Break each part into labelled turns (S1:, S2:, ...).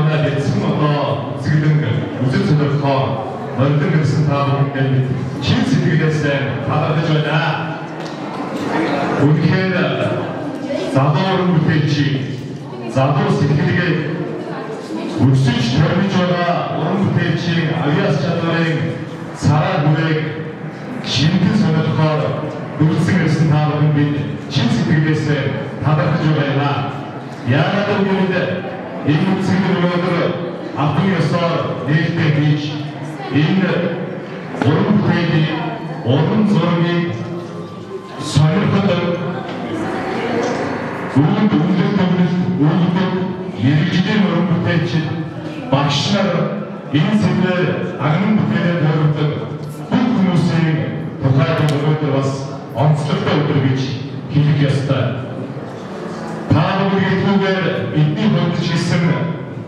S1: жона бэлсэн одоо үзэгдэн үзэл сонирхлоор мордон гэсэн та бүхэнд чин сэтгэлээс талархаж байна. Үнэхээр залуу бүтээлчийг залуу сэтгэлгээ өсөж төрж байгаа уран бүтээлчийн авьяас чадварын царай бүрээг шинтэн сонирхлоор үлдсэн гэсэн та бүхэнд бид чин сэтгэлээс талархаж байна. Яагаад гэвэл энэ үзэгдэл өнөөдөр автын ёсоор нээлттэй хийж энэ уран бүтээлийн уран зургийг сонирхол үүнд үлддэг мэргэжлийн уран бүтээлчид багш нар энэ сэдвээр агнан бүтээлээр тойрогддог бүх хүмүүсийн тухайд өнөөдөр бас онцлогтой өдөр гэж хэлэх ёстой. Түүгээр бидний хөдөлж хийсэн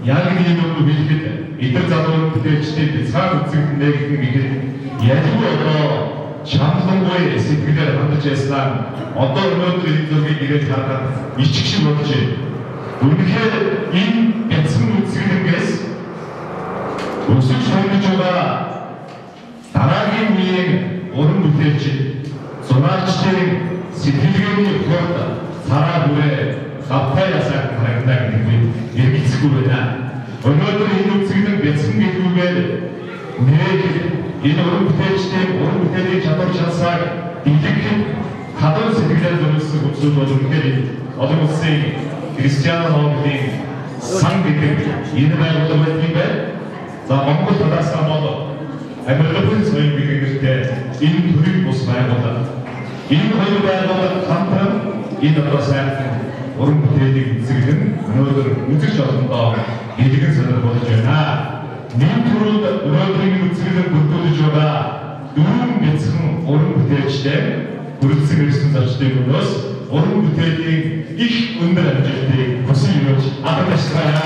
S1: яг нэг юм хэлэхэд эдгээр залуу бүтээлчдийн цаг үзэгдэн нэгэн гэхэд ялгүй одоо чандлангүй сэтгэлээр хандж байсан одоо өнөөдөр энэ зүйлийг ирээд харахад ичих шиг болж байна. Үнэхээр энэ бяцхан үзэгдэнгээс өсөж хөнгөж байгаа дараагийн үеийн уран бүтээлчид зураачдын сэтгэлгээний хурд царай бүрээ хавтаясаа харагдана гэдэг нь эргэлзэхгүй байна. Өнөөдөр энэ үзэгдэн бяцхан гэлгүүгээр нэг энэ уран бүтээлчдийн уран бүтээлийн чадвар шансааг дэлгэхэд хадгалан сэтгэлээр зориулсан хүсэл бол үнэхээр олон улсын христиан хоолны сан гэдэг энэ байгууллага байдаг юм байна. За Монгол талаасаа бол Америкийн соёл гэдэг нэртэй энэ төрлийн бус байгууллага. Энэ хоёр байгууллага хамтран энэ одоо сайхан уран бүтээлийн үзэгдэн өнөөдөр үзэж олондоо хэлгэн сонирхол болж байна. Нийт төрөнд өнөөдрийн үзэгдэн бүрдүүлж байгаа дөрвөн бяцхан уран бүтээлчтэй хүрэлцэн ирсэн зочдын өнөөс уран бүтээлийн их өндөр амжилтыг хүсэн юмж алгасгая.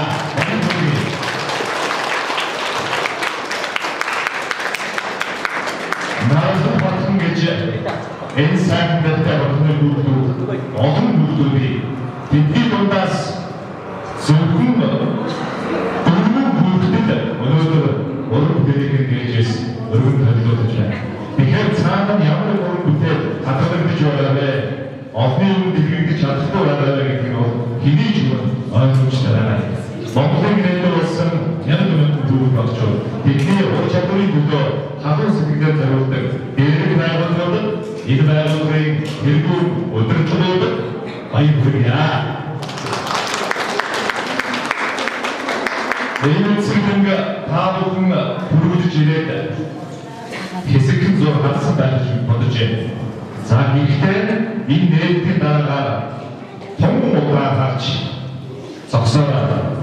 S1: Наадхан батхан гэж энэ сайхан дэлтэй орны бүрдүү олон бүрдүүрийг бидний дундаас зөвхөн дөрвөн бүрдэд өнөөдөр уран бүтээлийг нээж өргөн төлөвлөж байна. Тэгэхээр цаана ямар уран бүтээл хадгалагдаж байгаа вэ? Олны юм дэлгэрдэж чадахгүй байгаа гэдэг нь хэний ч ойлгож байна. Монголын нэрээр болсон яг нэг зүйл болж байна. Бидний ур чадварыг өдөө хадгалан сэтгэлээр зориулдаг дээрх байгууллагууд энэ байгууллагын хэрэггүй өдөржлүүд баяр хүргье. Энэ үзэгдэн та бүхэн хүргэж ирээд хэсэгэн зур хадсан байх гэж бодож байна. За гэхдээ энэ нээлтийн дараагаар тонгон удаан харж зогсоорой.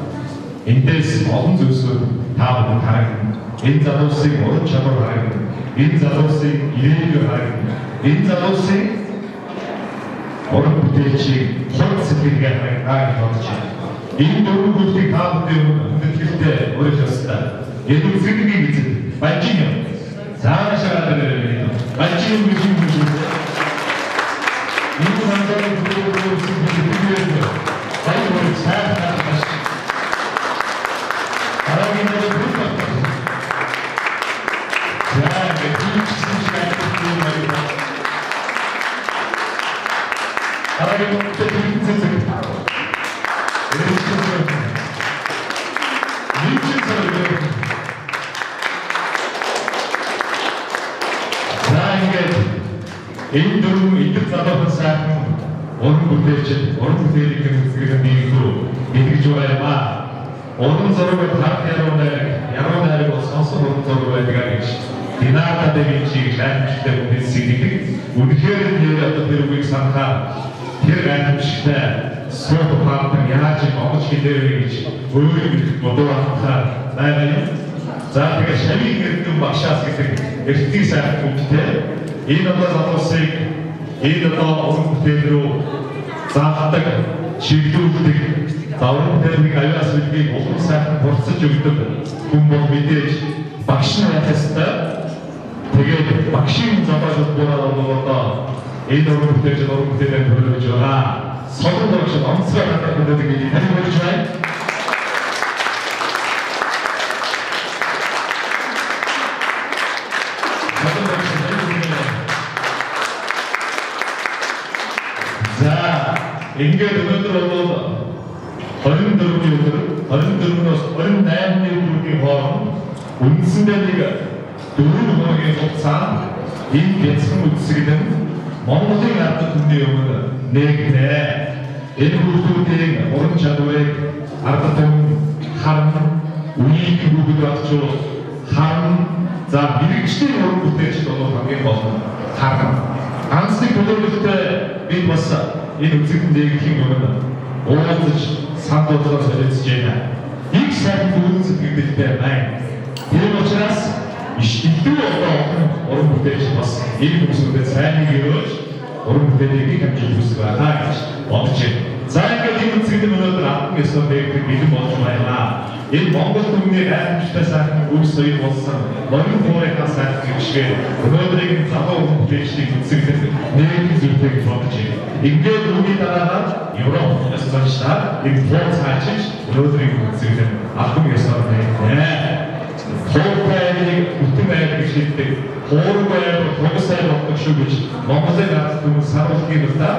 S1: Эндээс олон зүйлсүүд та бүхэн харагдан. Энэ залуусын уран чадвар харагдан. Энэ залуусын ирээдүйг харагдан. Энэ залуусын уран бүтээлчийн хурд сэтгэлгээ харагдана гэж бодож байна. Энэ дөрвөн зүйлийг та бүхэн хүндэтгэлтэй өөрөж ёстой. Энэ үзэгдгийн эзэн Бажин юм. Цаашаа дээрээ Бажин гэж юм байна. Энэ сандрын бүлэглэлийн сэтгэлгээ баяр сайхан байна. Арагын дээр бүгд яа гэж хэлсэн байна. Арагын дээр энэ дөрвөн эдгээр залуухан сайхан уран бүтээлчид уран бүтээлийн үзэгдэн нэгдүү хэлж байгаа. Уран зураг харах яруу найраг бол сонсон уран зураг байдаг гэж Динарта Давинчиг шаардлагатай хүмүүсийг нэгдэг. Үнэхээр нэр одоо тэр үгийг санахаар тэр амьдчтай сууд ухаалтан яаж онгоц хэлээ гэж өөрийг бодоохоор байгаа юм. За тэгээд шавийн гэрдэн багшаас гэдэг эртний сайхан үгтэй энэ одоо залуусыг энэ одоо уран бүтээл рүү заахдаг, чиглүүлдэг, уран бүтээлийн авьяас үлгийг улам сайхан хурцж өгдөг хүн бол мэдээж багш нар яхастай. Тэгээд багшийн залуучууд болоод энэ уран бүтээлийн төлөвлөж байгаа. Сонгон багш онцгой хатад өгдөг гэж тань болж байна. ингээд өнөөдөр бол 24-өөс 28-ны өдрийн хооронд үндсэндээ нэг 4 хоногийн хугацаанд энэ бяцхан үсгэлэн Монголын ард түмний өмнө нэгнэ. Энэ хүмүүсийн уран чадварыг ард түмэн харна, үеийг бүгд батжуул харна. За мэрэгчлийн уран бүтээлчд бол хамгийн гол нь харна. Ганцны төлөвлөлтөд бид бас энэ үзэгдэн дээгхийн өмнө уулзаж санд бодлоо солилцож байна. Их сайн дүүрэн сэтгэгдэлтэй байна. Тийм учраас илүү олон уран бүтээлч бас энэ хүмүүсүүдэд сайн нэг өрөөж уран бүтээлийг хэмжиж үзэх байна гэж бодож байна. За ингээд энэ үзэгдэн өнөөдөр 19 дээгдэх бэлэн болж байна. Энэ Монгол түмний гайхамшигтай сайхан үс соёл болсон Ноён хуурайхаа сайхан гişгээр өнөөдрийн залуу уран бүтээлчдийг үзэгдэх нэгэн зүйтэй гэж бодож байна. Ингээд үүний дараагаар Европ ёслолчдаар энэ тоо цаашиж өнөөдрийн үзэгдэн албан ёсоор байна. Хооройг бүтэн байр гэж хэлдэг. Хооройг хогсай болдог шүү гэж Монголын ард түмэн саруулгын удаа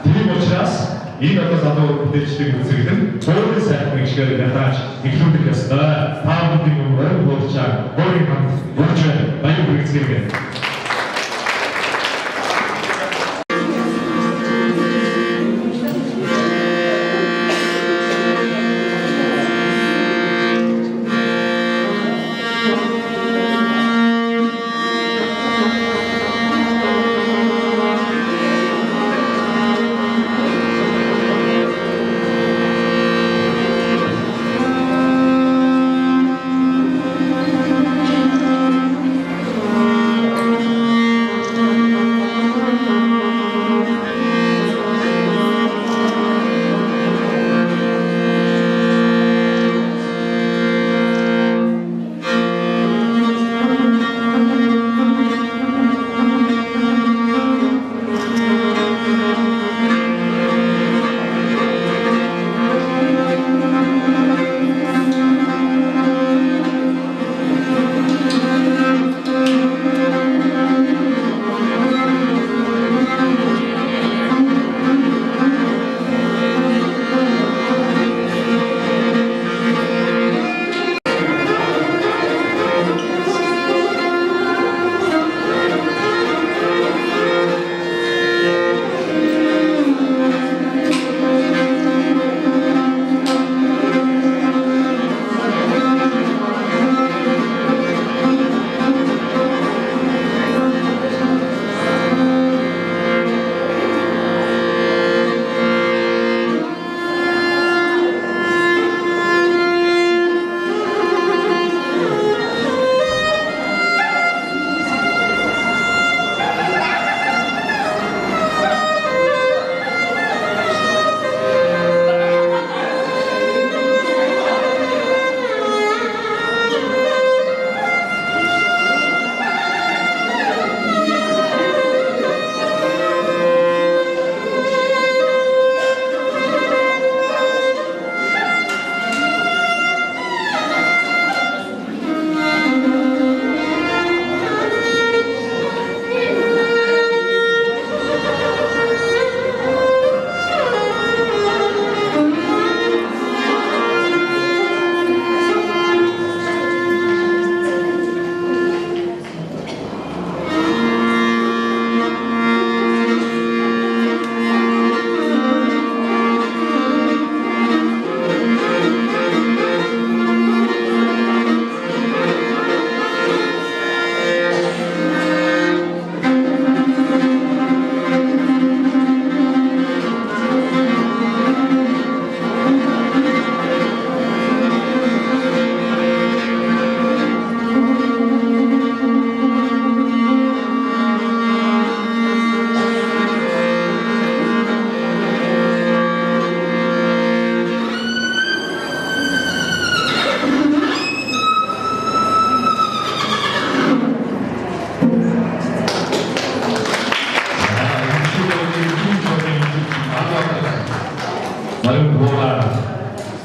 S1: тийм учраас энэ одоо залуу бүтээлчдийн үзэгдэн хооройн сайхан гişгээр ятаж эхлүүлэх ёстой. Та бүдгийн өмнө хуурчаа хооройн хамт урьж баян хүргэцгээе.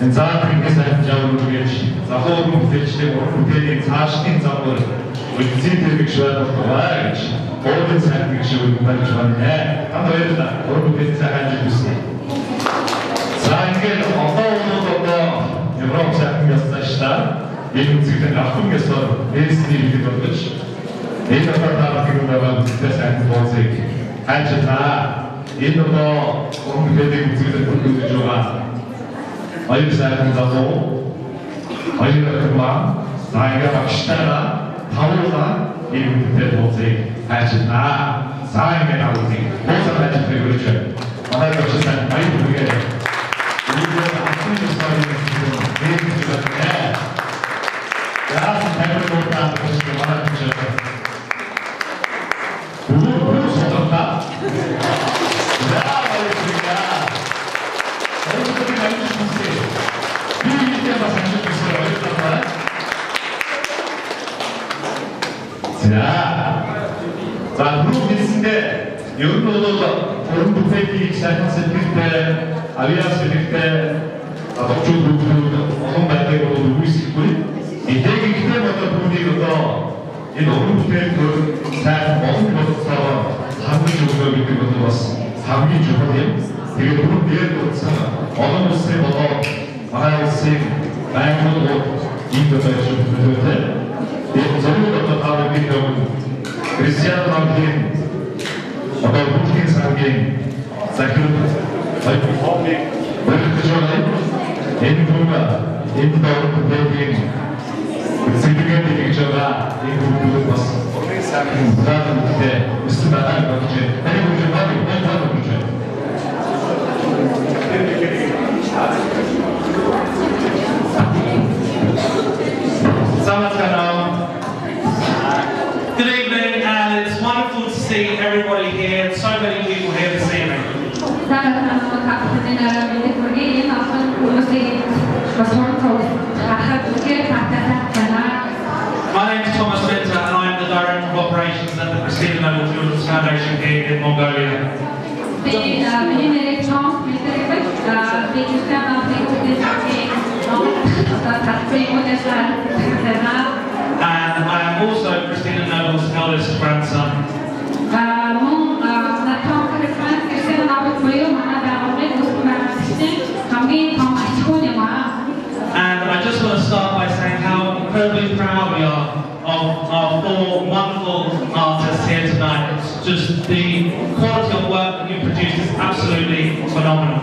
S2: Энзаатын сайн жавруу гэж залуу хүмүүсттэй бүтэлийн цаашдын замаар үлзий тэрэг шууд байна гэж өөрийн сайн гэж шууд байна. Та хоёроо өөрөөр хэлбэл сайн гэж үзнэ. ингээд одоо Европ сайхан ясташтаа энэ үзэгдэн авах гэсэн дэсний хэлбэр болж энэ одоо гэх юм байгаа үзэгдэн сайхан боцыг хайчлаа. Энэ одоо өмнөдөө үзэгдэн үзэж байгаа. Аяр сайхан залуу аяр хэмаа саяга багштаа тавуулаа энэ үзэгдэн боцыг хайчлаа. Саяга навуудыг боцоо хайчлах гэж манай гэрчсэн баяр хүргээ. За, бүгд хэлсэндээ ер нь бол уран бүтээлийг сайхан сэтгэлтэй, авиас хэрэгтэй адилхан бүгд олон байдлыг бол үүсэхгүй. Энийг ихтэй бодоод бүгдийг одоо энэ уран бүтээл сайхан олон боловсроо хамгийн чухал гэдэг бол бас хамгийн чухал юм. Тэгээд бүгд дээр утсан олон улсын болоод манай улсын байгууллагууд ийм байж байгаа. Энэ зөвхөн одоо тааврын Cristiano Ronaldo одоо бүгдийн сангийн захирал хоёрын бүрэлдэхүүн энэ бүхэн энэ дөрвийн сэтгэлгээ хийж байгаа энэ бүхэн бас уран сайхан бүтээл өссөн байгаа гэж энэ бүхэн байна гэж
S3: Good evening, and it's wonderful to see everybody here. So many people here this evening. My name is Thomas Winter, and I'm the Director of Operations at the Christina Noble Children's Foundation here in Mongolia. And I am also Christina Noble's eldest grandson. And I just want to start by saying how incredibly proud we are of our four wonderful artists here tonight. It's just the quality of work that you produce is absolutely phenomenal.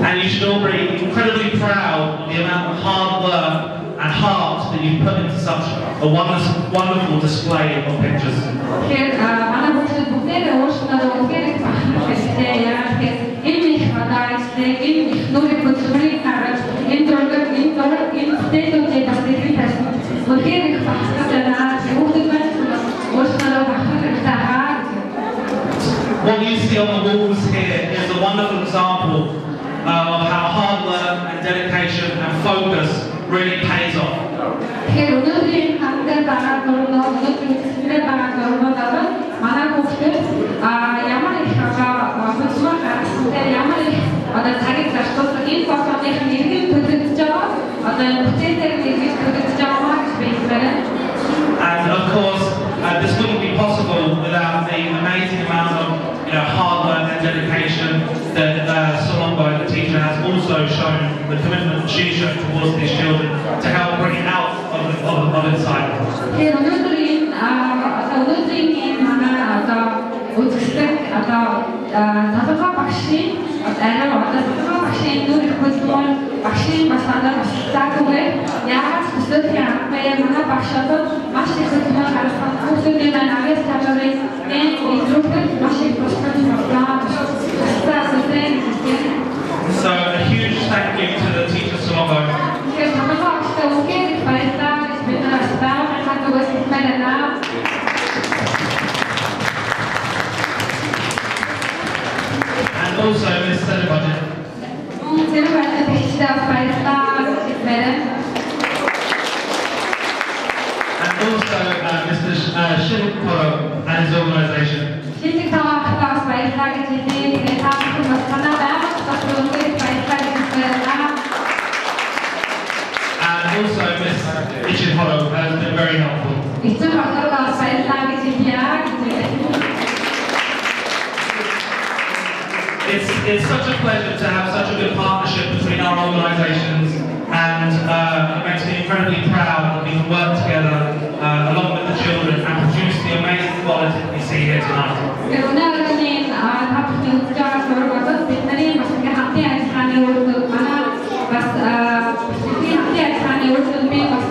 S3: And you should all be incredibly proud of the amount of hard work and heart that you've put into such a wonderful display of pictures. What you see on the walls here is a wonderful example of how hard work and dedication and focus really pays off. And of course, this wouldn't be possible without the amazing amount of hard work and dedication that Solombo, the teacher, has also shown, the commitment that she's shown towards these children to help bring it out of inside. So a huge thank you to the teacher Solombo. And also Ms. Selibudget. And also Mr. Shilip Koro and his organisation.
S4: Шилдэг таваас баярлалаа гэж хэлээ. Тэгээд та бүхэн бас танаа байгууллага бас өнөөдөр баярлалаа гэж байна.
S3: And also Miss Richard Hollow has been very helpful.
S4: Эцэг холоогоос баярлалаа гэж хэлээ.
S3: It's such a pleasure to have such a good partnership between our organisations, and it makes me incredibly proud that we can work together along with the children and produce the amazing quality that we see here tonight.
S4: Өнөөдрийн та бүхэн үзэж байгаа сургуулиуд бидний бас ингээ хамтын ажиллагааны үйлдэл манай бас хамтын ажиллагааны үйлдэл би бас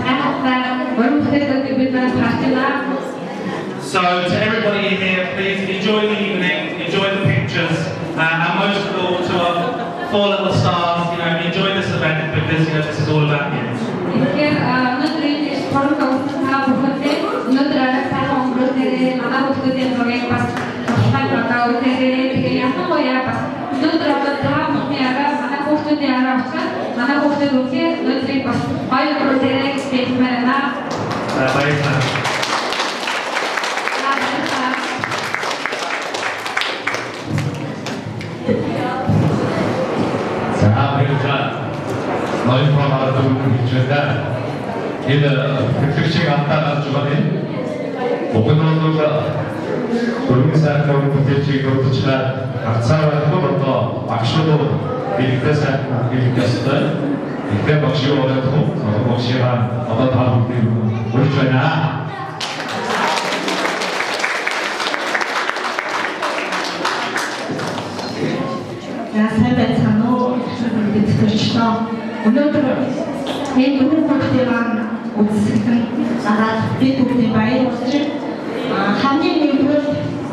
S4: гайхалтай уран бүтээлүүд бид бас харчлаа.
S3: So to everybody here, please enjoy the evening, enjoy the pictures, and most of all to our 4 little stars, enjoy this event because this is all about you.
S4: Тэгэхээр өнөөдрийн сургуулиуд та бүхэндээ өнөөдөр сайхан өнгөрүүлээрээ манай хүүхдүүдийн зургийг бас тусгай байгаа үедээ тэгээ ялангуяа бас өнөөдөр одоо та бүхний араа манай хүүхдүүдийн араа учраас манай хүүхдүүд үнээр өнөөдрийг бас гоё өнгөрүүлээрээ гэж байна.
S3: Баярлалаа.
S1: Ноён програмд хийж байна. Энэ хэвчиг антаа гарч байгаа юм. Бүгд өргөн сайхан бүтээлчийг өргөжлөө хацаа байхгүй одоо багшууд хэлдэг сайхан хэлдэг ёстой. Ихтэй багш юу болоод багшаа одоо та бүхэн өргөж байна.
S5: Сайн байцгаана уу? Мэдээлэлчлээ. Өнөөдөр энэ бүгд бүгдээ үзсэн дараа бид бүгдээ баяр болж хамгийн нэгдүгээр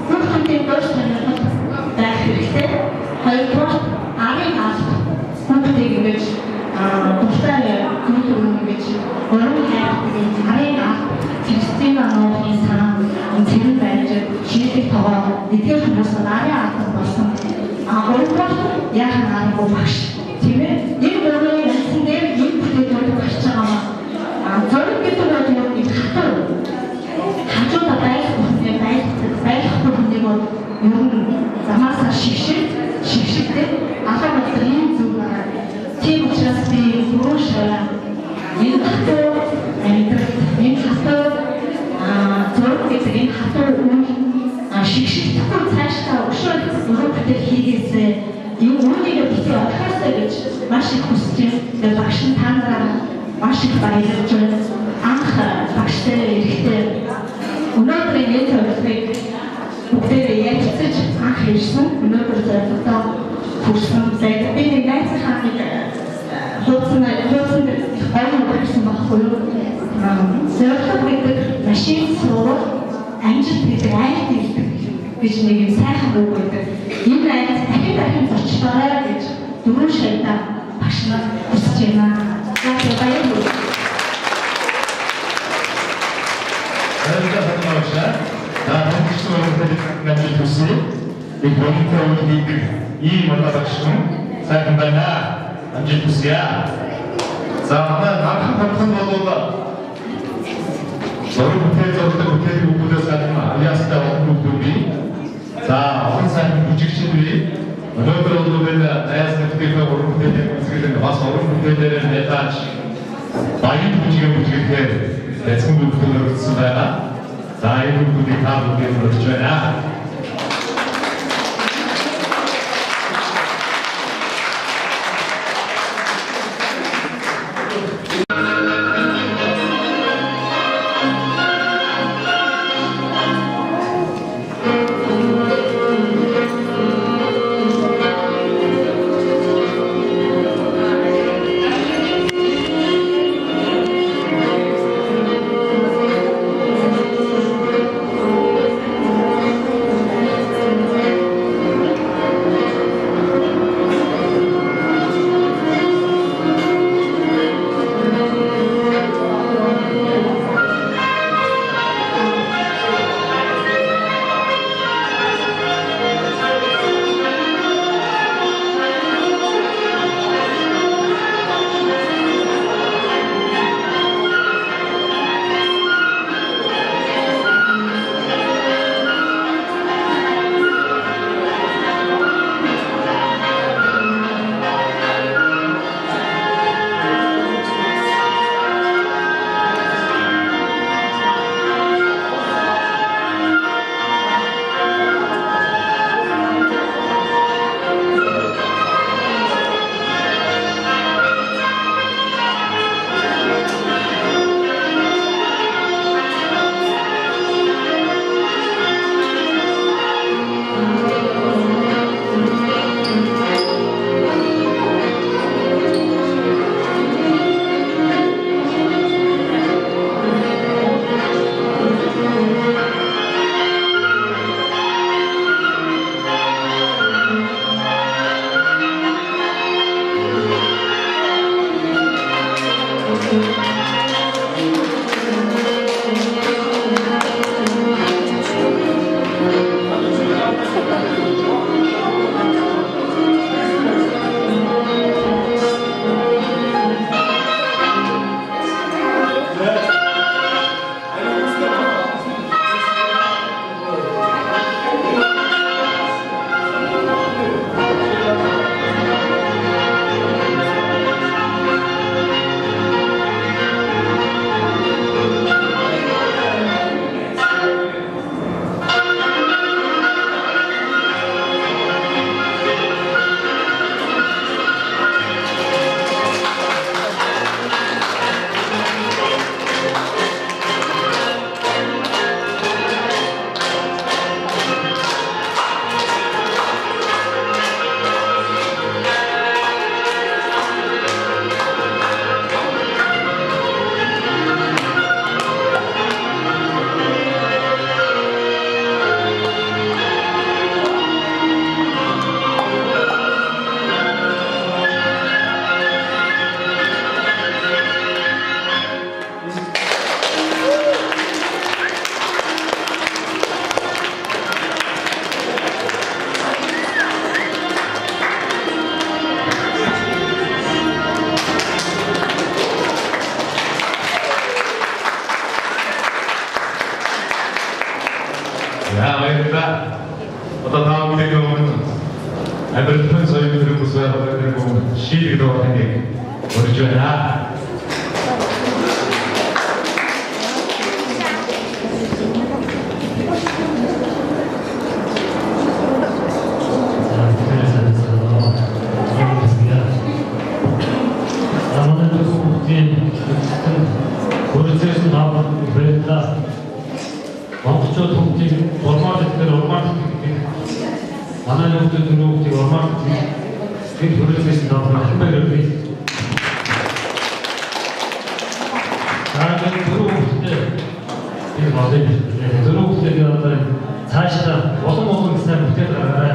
S5: бүгдээ дөрөв танилцуулт байх хэрэгтэй. Хоёрдугаар арын алт бүгдээ ингэж тустай бүгдээ ингэж уран хайртай арын алт систем анхны санаа үнэн байж шийдэх тогоо эдгээр хүмүүс арын алт болсон. Хоёрдугаар яахан аргагүй багш. Тийм ээ. Энэ бүрийн хэлсэн дээр энэ бүтээлүүд гарч байгаа маа. Зориг гэдэг нь энэ хатуу. Хажуудаа байх бүхнийг бол ер нь замаасаа шигшигтэй алга болсон юм зүг байна. Тийм учраас би өөрөөсөө энэ хатуу зориг гэдэг энэ хатуу үйл шигшигтэй цаашдаа өгшөө зураг бүтээл хийгээсээ энэ үүнийг битгий олохоосоо гэж маш их хүсэж байна. Багш нь та нараа маш их баярлаж байна. Анх багштай эрэхтэй өнөөдрийн энэ төвлөрийг бүгдээрээ ярьцаж анх ирсэн. Өнөөдөр зөвхөн хүрсэн. Тэгээд би нэг найзынхаа хуудсан байсан байхгүй юу? Зөвхөн гэдэг машин сурах амжилт гэдэг айлт хэлдэг гэж нэг юм сайхан үг байдаг. Энэ айлт дахин зочлоорой гэж дөрөв шатаа багш нар хүсэж байна. Баярлалаа.
S1: Амжилт хүсье. И гонитоолыг ийм боловсрон сайхан байна. Амжилт хүсье. За манай анхан хамтан бол зураг бүтээлийн хүмүүст гадна алиастай хүмүүстүүдийн за он сайхан бүжигчдээ өнөөдөр бол айс нэтгэх уран бүтээлийн үзэсгэлэн бас уран бүтээлээр нэтаач баян бүжигээр эцэг бүтээл өргөсөн байна. За энэ бүтээл та бүхэн өргөж байна. шийдэх дуурагийг өргөж байна.
S6: Монголчууд хүмүүсийг урмаар гэдэг манай хүмүүсүүд хүмүүсийг урмаар гэдэг төрөлөөс давхар хамбар өгье. Харин түрүүхтэй энэ модель түрүүхтэй одоо цаашдаа олон гэсэн бүтээл гаргаарай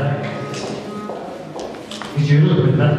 S6: гэж өрөөлөв байна.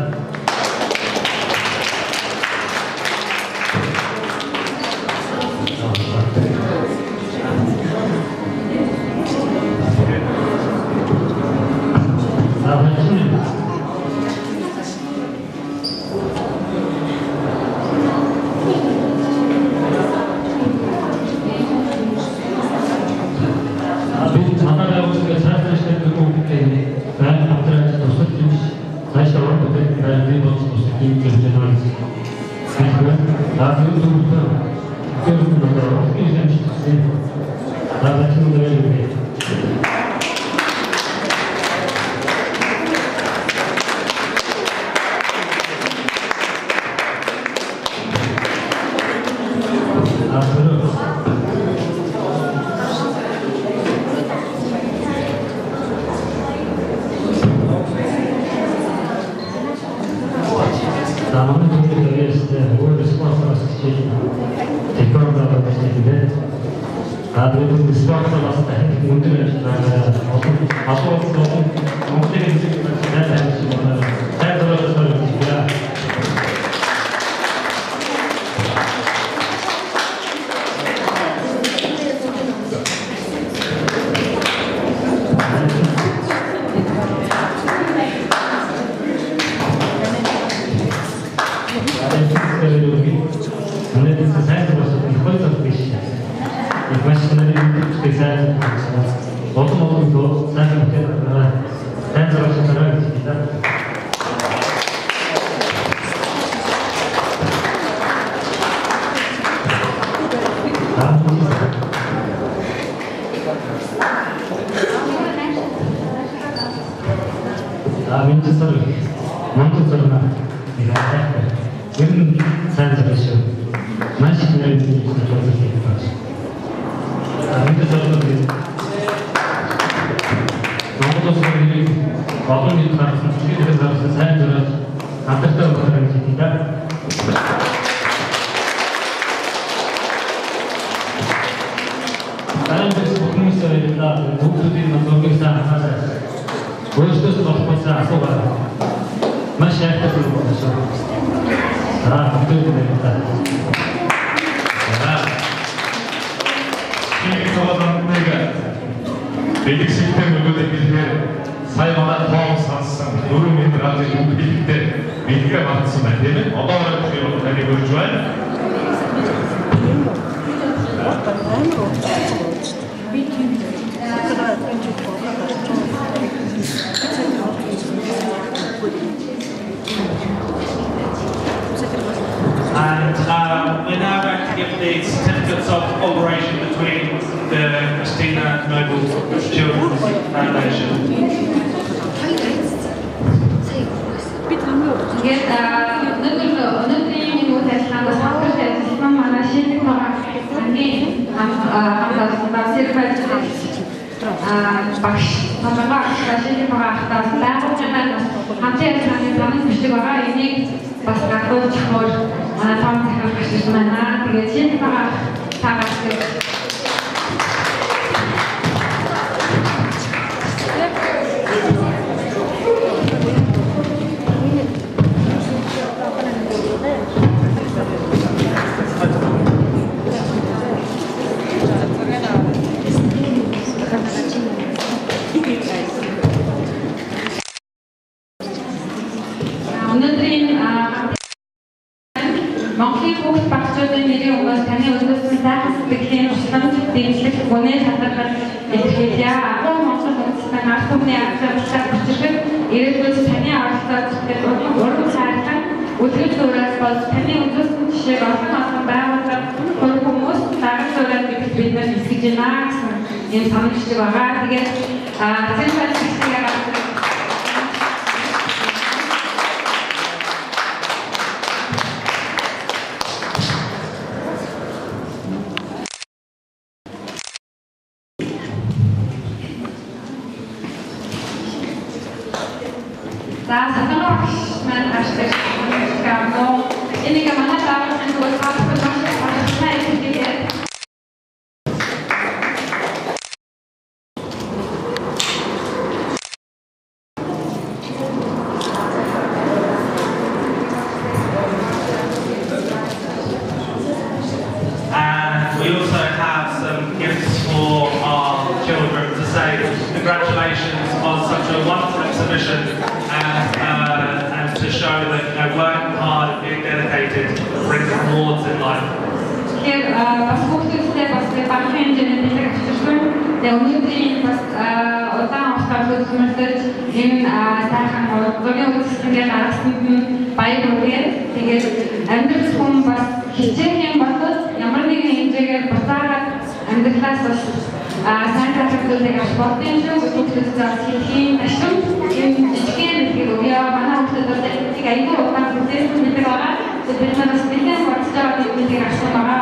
S3: We're now going to give the certificates of cooperation between the Christina Noble Children's Foundation.
S4: Тэгээд өнөөдрийн энэ үйл ажиллагаанд хамтарч ажилласан манай шинэ ангийн хамтлагаас сэрбэж багш хамгаалах шинэ багтаас байгууллагын хамтын ажиллагааны планыг бичдэг байгаа. Энийг бас гадуур чухал манай том захирал гэж байна. Тэгээд шинэ баг тагаас Монголын хүүхд багцуудын нэрийн угаас таны өдөрсөн сайхан сэтгэлийн усламж дэмжлэг гүнээ хадгалах илэрхийлье. Агуу Монгол үндэстэн ард түмний ардлаар хүчирхэг ирээдүйд таны оролцоо зүтгэл уран сайхан үлгэр дуураас болж таны үзүүлсэн жишээг олон байгууллага хоёр хүмүүс дараагийн дуурайд бид нар нисгэж байна гэсэн юм санамжтай байгаа. Тэгээд тэр хэлхийг
S3: we also have some gifts for our children to say congratulations on such a wonderful exhibition and to show that working hard and being dedicated brings rewards in life.
S4: Тэгэхээр бас хүүхдүүдтэй бас багахан хэмжээний бэлэг авчирсан. Тэгээ өнөөдрийн бас удаан хугацаанд үзмэлдэж энэ сайхан зургийн үзэсгэлэнгээ гаргасанд нь баяр хүргэе. Тэгээд амьдрал хүн бас хичээх юм болоод ямар нэгэн хэмжээгээр буцаагаад амьдралаас бас сайн зүйлийг авч болдсон шүү. Хүүхдүүд заас хийхийн ашиг энэ жижигхэн хэлхийг өгөө. Манай хүүхдүүд их аюул удаан үзсэн мэдэг байгаа. Бид нар бас нэгэн бодцоо зүйлийг авсан байгаа.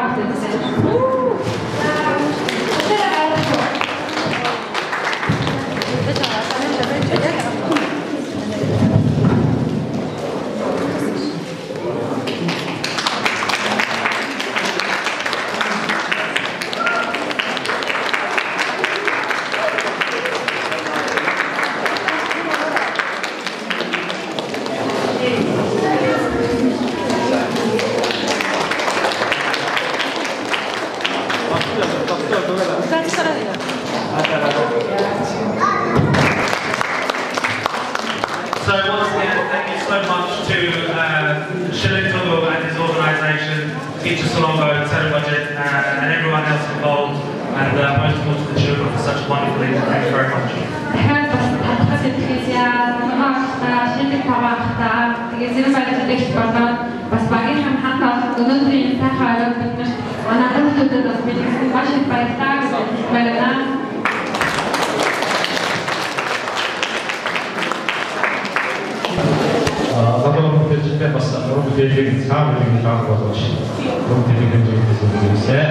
S3: So once again, thank you so much to Shilling Togo and his organisation, Teacher Solongo, Terry Budget, and everyone else involved, and most of all to the children for such a wonderful evening. Thank you very much.
S1: Надад бүтэжтэй бас уран бүтээлийг цаав нэг лаг болгож уран бүтээлийн хэмжээндээс үзүүлсэн.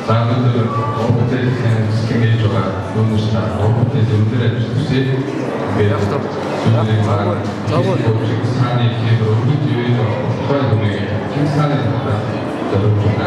S1: Заавал уран бүтээлийн скемэж байгаа хүмүүстээ уран бүтээлийн өндөр амжилттай 산이 길고 우리 뒤에서 서해 동에 킹산에 여러분과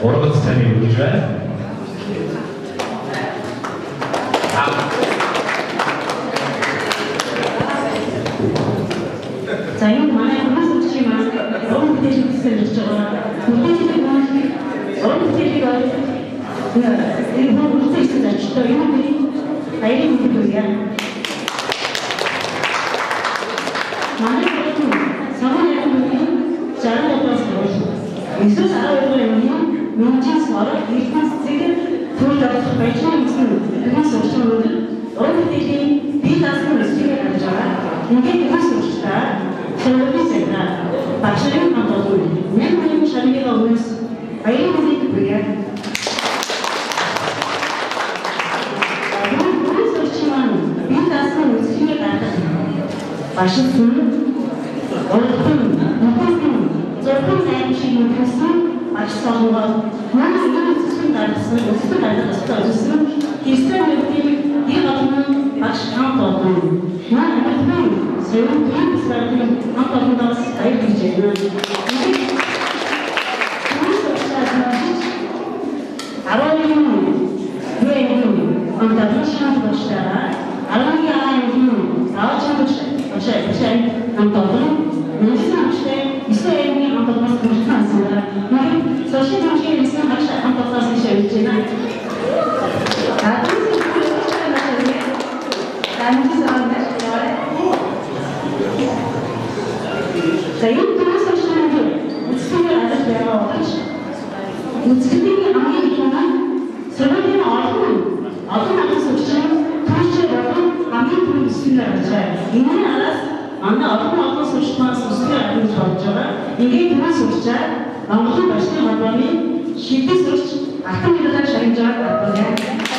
S2: ургац таныг өгж байна.
S5: За энэ манай хүмүүс үчиг маань уран бүтээлийг хийсэн гэж байгаа. Бүтээлийг маань уран бүтээлийг энэ хүмүүс хийсэн гэж байгаа. Энэ нь аягийн бүтээл яа. Манай хүмүүс самын яг бүтээл жаргалаас болж эсвэл арай юм мөнчс орох ихэнх зэрэг төрөл авах байж байгаа юм. Тэгээс учраас уран бүтээлийн бие даасан үсгийг харж байгаа. Ингээд хүмүүс ууштай телевизээр багшийн хамтлагууд нэмэн шалгыг өгөөс аян бүтээл бүрээ. Хүмүүс уушман бие даасан үсгийг харж багшийн орхон зөвхөн найршиг мэдсэн багш сонгоод манай зөвхөн дарсан өсвөр дараалал өссөн хийсэн мэдээ ийм олон багш хамт олон манай зөвхөн төлөвлөсөн хамт олондоос аялж байна. Үзэгдлийн хамгийн их нь сөрөгийн олон надад сурчин түүчээ болон хамгийн түрүү өсвөр ажиллаа. Энэ араас манай олон сурчмаас өсвөр ажиллаж болж байгаа. Ингээд түрүү сурчаа Монголын Башны холбооны шийдэл сурч алтан медалаар шагнаж байгаа байна.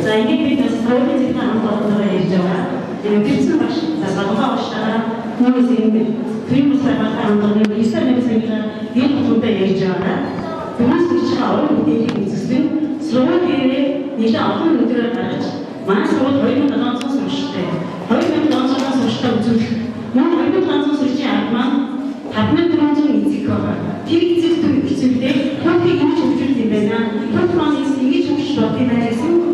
S5: За ингээд бид бас провинцийн хамтлагаараа ярьж байгаа. Тэгээд гэрчсэн багш засаглаа уушаа хүмүүс ингээд примус хамтлагын историйн сэдвээр энэ бүтэндээ ярьж байгаа. Хүмүүс чинь орон бүтээлийг үзсэн сургуулийн нэлээд олон өдрөөр гарч манай сургууль 2700 сурагчтай. 2700 сурагчтай үзүүлэх. Мөн 2700 сурагчийн ард маань 5400 эцэг байгаа. Тэр эцэг эцэгтэй хүүхдийг ингэж хөгжүүлж юм байна. Хүүхд маань ингэж хөгжиж болдог юм байна гэсэн.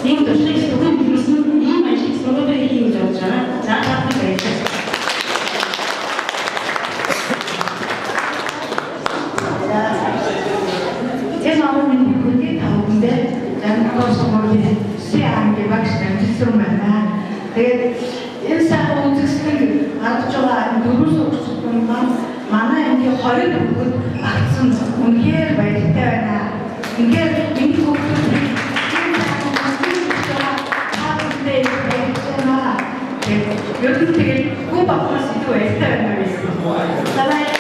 S5: Ийм төслийн студент гэсэн ийм ажил сургуулийн хийж явж байгаа. За таатай байж.
S7: Ez avromin бүхний тавгандээ жанргоос сургуулийн CA-гийн багш намжсан байна. Тэгээд энэ сайхан үзэсгэлэг гарч байгаа дөрөв сургуулийн маань манай ангийн 20 хүүхэд багтсан үнэхээр баяртай байна. Ингээд энэ хүүхдүүд 여러분 되게 꼭 바꿀 수 있고 애쓰는 있어요. 나라의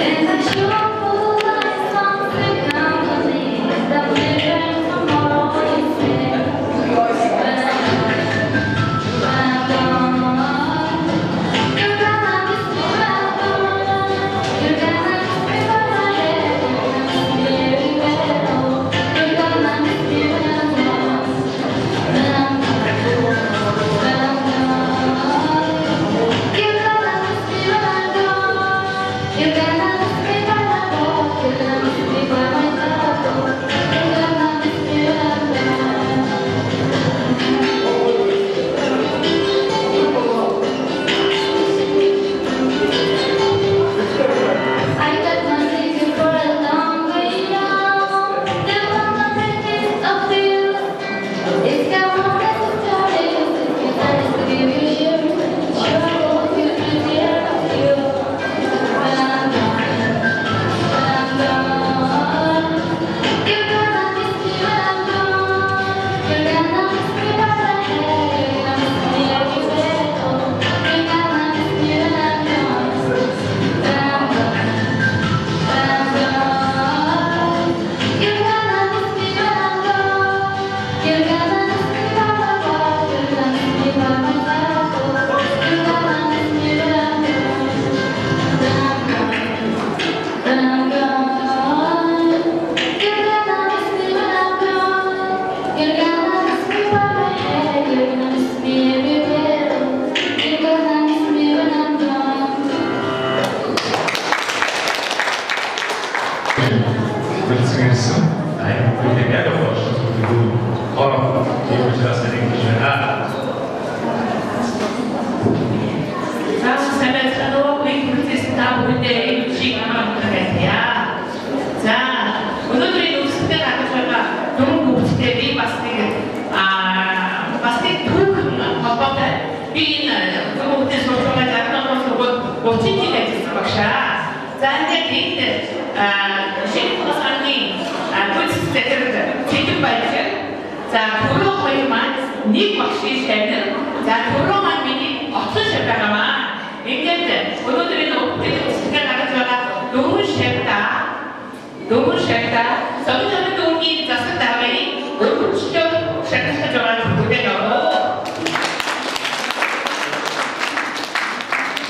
S4: And
S8: 비인나는 그거 그때 소통을 잡는 것으로 멋진 일이 있을 것이야. 자한테 비인데 셰프가 상이 꿀스 때들 지금 발전 자 도로 거의만 닉 박시 셰는 자 도로만 미니 없어 셰프가만 인간들 오늘들이 너무 생각 나가지고 너무 셰프다 너무 셰프다 저는 돈이 자스 다음에 너무 치료 셰프 좋아하는 무대로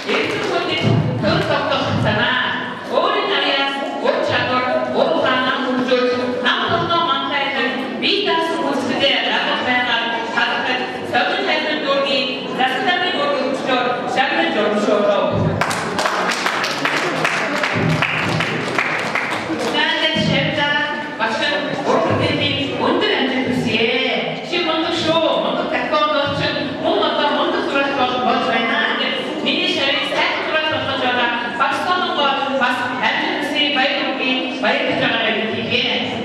S8: 예수 분이 그것도 하잖아 우리나라에 오차돌 오하나 문줄 아무것도 많다해서 미다스 무스게 나가면 다들 저는 해는 돈이 자스다니 모르고 저 샤를 좀 쇼로 나한테 셰프다 막상 오르게니 온들한테 그시에 시몬도 쇼 뭔가 가까운 것은 뭔가 뭔가 그래서 뭐잖아 미니 셰프 딱 그래서 저가 박스는 거 박스 한지 바이브기 바이브 들어가야 되게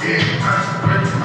S9: Yeah.